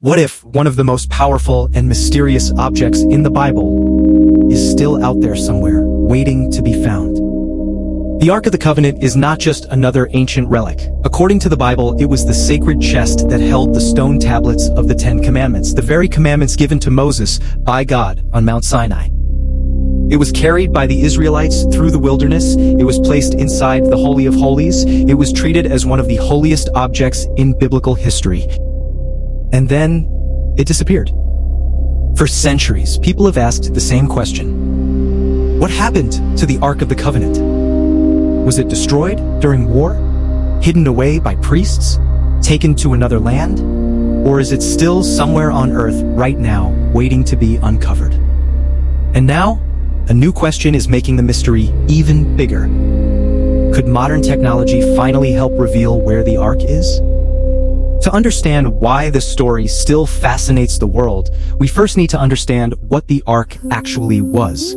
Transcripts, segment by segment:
What if one of the most powerful and mysterious objects in the Bible is still out there somewhere, waiting to be found? The Ark of the Covenant is not just another ancient relic. According to the Bible, it was the sacred chest that held the stone tablets of the Ten Commandments, the very commandments given to Moses by God on Mount Sinai. It was carried by the Israelites through the wilderness. It was placed inside the Holy of Holies. It was treated as one of the holiest objects in biblical history. And then it disappeared. For centuries, people have asked the same question. What happened to the Ark of the Covenant? Was it destroyed during war? Hidden away by priests? Taken to another land? Or is it still somewhere on earth right now, waiting to be uncovered? And now, a new question is making the mystery even bigger. Could modern technology finally help reveal where the Ark is? To understand why this story still fascinates the world, we first need to understand what the Ark actually was.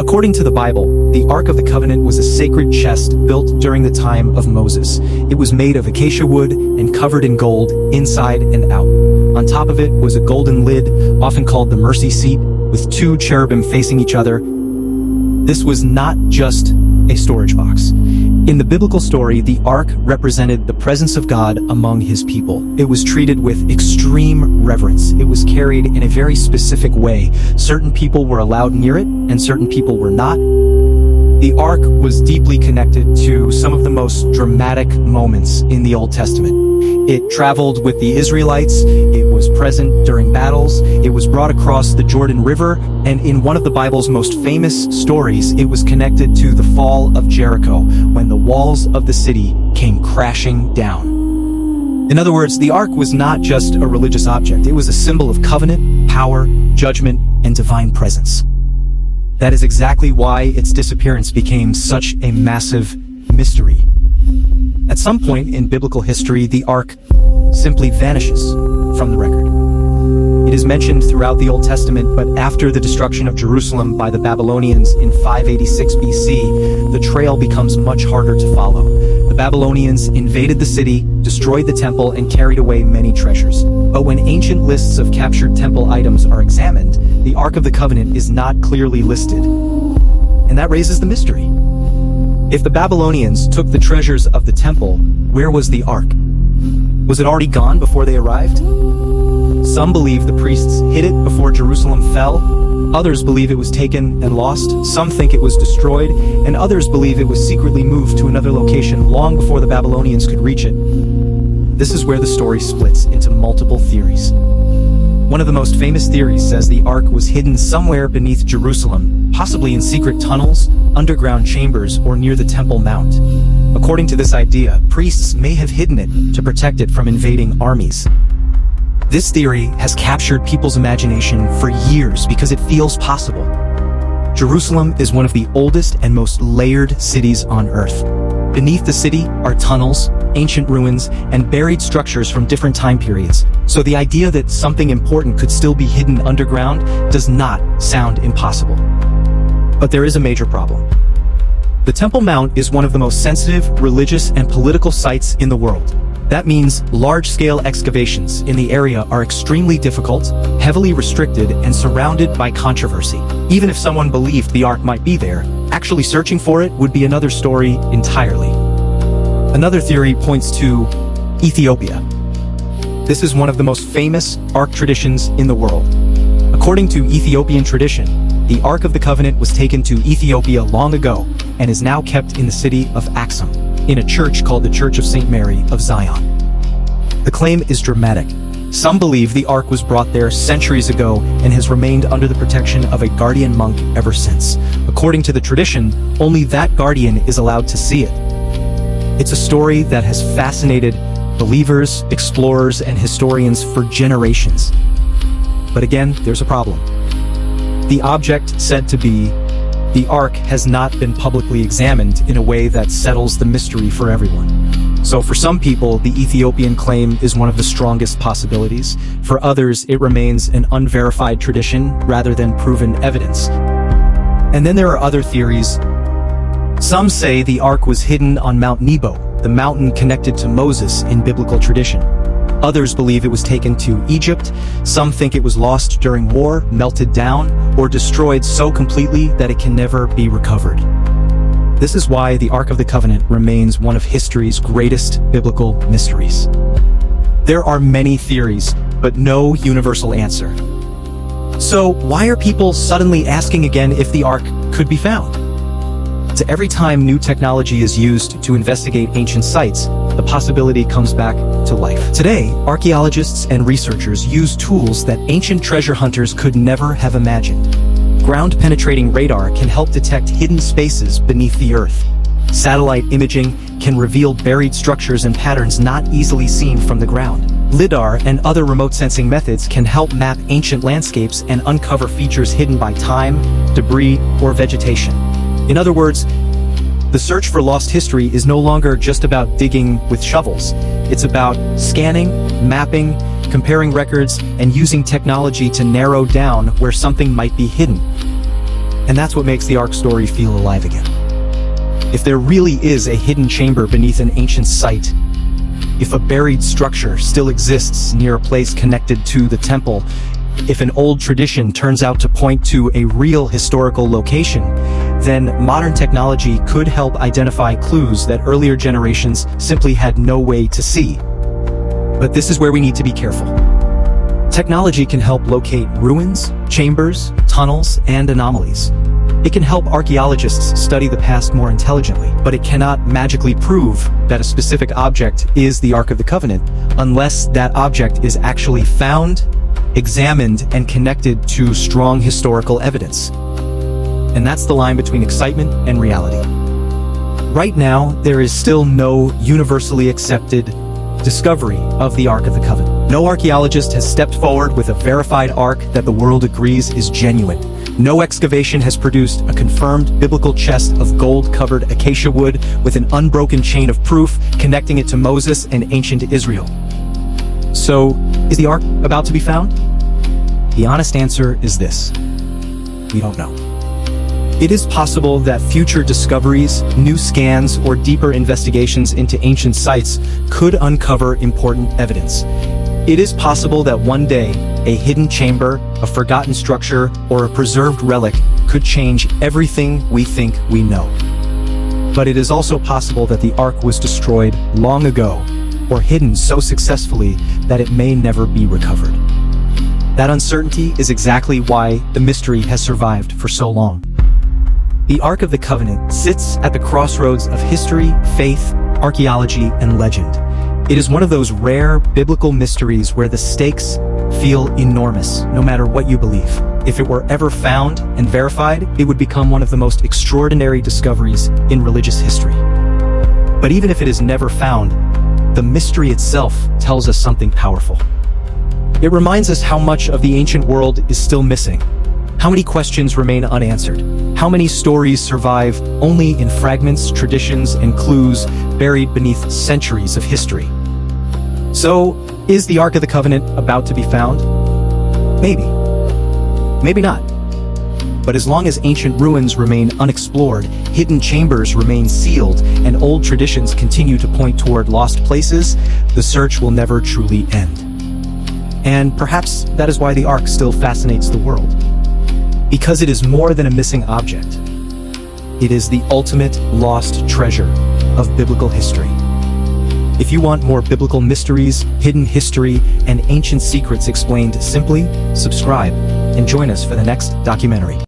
According to the Bible, the Ark of the Covenant was a sacred chest built during the time of Moses. It was made of acacia wood and covered in gold inside and out. On top of it was a golden lid, often called the mercy seat, with two cherubim facing each other. This was not just a storage box. In the biblical story, the Ark represented the presence of God among his people. It was treated with extreme reverence. It was carried in a very specific way. Certain people were allowed near it, and certain people were not. The Ark was deeply connected to some of the most dramatic moments in the Old Testament. It traveled with the Israelites, it was present during battles, it was brought across the Jordan River, and in one of the Bible's most famous stories, it was connected to the fall of Jericho, when the walls of the city came crashing down. In other words, the Ark was not just a religious object, it was a symbol of covenant, power, judgment, and divine presence. That is exactly why its disappearance became such a massive mystery. At some point in biblical history, the Ark simply vanishes from the record. It is mentioned throughout the Old Testament, but after the destruction of Jerusalem by the Babylonians in 586 BC, the trail becomes much harder to follow. The Babylonians invaded the city, destroyed the temple, and carried away many treasures. But when ancient lists of captured temple items are examined, the Ark of the Covenant is not clearly listed. And that raises the mystery. If the Babylonians took the treasures of the temple, where was the Ark? Was it already gone before they arrived? Some believe the priests hid it before Jerusalem fell. Others believe it was taken and lost. Some think it was destroyed, and others believe it was secretly moved to another location long before the Babylonians could reach it. This is where the story splits into multiple theories. One of the most famous theories says the Ark was hidden somewhere beneath Jerusalem, possibly in secret tunnels, underground chambers, or near the Temple Mount. According to this idea, priests may have hidden it to protect it from invading armies. This theory has captured people's imagination for years because it feels possible. Jerusalem is one of the oldest and most layered cities on Earth. Beneath the city are tunnels, ancient ruins, and buried structures from different time periods. So the idea that something important could still be hidden underground does not sound impossible. But there is a major problem. The Temple Mount is one of the most sensitive, religious, and political sites in the world. That means large-scale excavations in the area are extremely difficult, heavily restricted, and surrounded by controversy. Even if someone believed the Ark might be there, actually searching for it would be another story entirely. Another theory points to Ethiopia. This is one of the most famous Ark traditions in the world. According to Ethiopian tradition, the Ark of the Covenant was taken to Ethiopia long ago and is now kept in the city of Axum, in a church called the Church of St. Mary of Zion. The claim is dramatic. Some believe the Ark was brought there centuries ago and has remained under the protection of a guardian monk ever since. According to the tradition, only that guardian is allowed to see it. It's a story that has fascinated believers, explorers, and historians for generations. But again, there's a problem. The object said to be the Ark has not been publicly examined in a way that settles the mystery for everyone. So for some people, the Ethiopian claim is one of the strongest possibilities. For others, it remains an unverified tradition rather than proven evidence. And then there are other theories. Some say the Ark was hidden on Mount Nebo, the mountain connected to Moses in biblical tradition. Others believe it was taken to Egypt. Some think it was lost during war, melted down, or destroyed so completely that it can never be recovered. This is why the Ark of the Covenant remains one of history's greatest biblical mysteries. There are many theories, but no universal answer. So why are people suddenly asking again if the Ark could be found? So every time new technology is used to investigate ancient sites, the possibility comes back to life. Today, archaeologists and researchers use tools that ancient treasure hunters could never have imagined. Ground-penetrating radar can help detect hidden spaces beneath the earth. Satellite imaging can reveal buried structures and patterns not easily seen from the ground. LiDAR and other remote sensing methods can help map ancient landscapes and uncover features hidden by time, debris, or vegetation. In other words, the search for lost history is no longer just about digging with shovels. It's about scanning, mapping, comparing records, and using technology to narrow down where something might be hidden. And that's what makes the Ark story feel alive again. If there really is a hidden chamber beneath an ancient site, if a buried structure still exists near a place connected to the temple, if an old tradition turns out to point to a real historical location, then modern technology could help identify clues that earlier generations simply had no way to see. But this is where we need to be careful. Technology can help locate ruins, chambers, tunnels, and anomalies. It can help archaeologists study the past more intelligently, but it cannot magically prove that a specific object is the Ark of the Covenant unless that object is actually found, examined, and connected to strong historical evidence. And that's the line between excitement and reality. Right now, there is still no universally accepted discovery of the Ark of the Covenant. No archaeologist has stepped forward with a verified Ark that the world agrees is genuine. No excavation has produced a confirmed biblical chest of gold-covered acacia wood with an unbroken chain of proof connecting it to Moses and ancient Israel. So, is the Ark about to be found? The honest answer is this: we don't know. It is possible that future discoveries, new scans, or deeper investigations into ancient sites could uncover important evidence. It is possible that one day, a hidden chamber, a forgotten structure, or a preserved relic could change everything we think we know. But it is also possible that the Ark was destroyed long ago, or hidden so successfully that it may never be recovered. That uncertainty is exactly why the mystery has survived for so long. The Ark of the Covenant sits at the crossroads of history, faith, archaeology, and legend. It is one of those rare biblical mysteries where the stakes feel enormous, no matter what you believe. If it were ever found and verified, it would become one of the most extraordinary discoveries in religious history. But even if it is never found, the mystery itself tells us something powerful. It reminds us how much of the ancient world is still missing. How many questions remain unanswered? How many stories survive only in fragments, traditions, and clues buried beneath centuries of history? So, is the Ark of the Covenant about to be found? Maybe. Maybe not. But as long as ancient ruins remain unexplored, hidden chambers remain sealed, and old traditions continue to point toward lost places, the search will never truly end. And perhaps that is why the Ark still fascinates the world. Because it is more than a missing object. It is the ultimate lost treasure of biblical history. If you want more biblical mysteries, hidden history, and ancient secrets explained simply, subscribe and join us for the next documentary.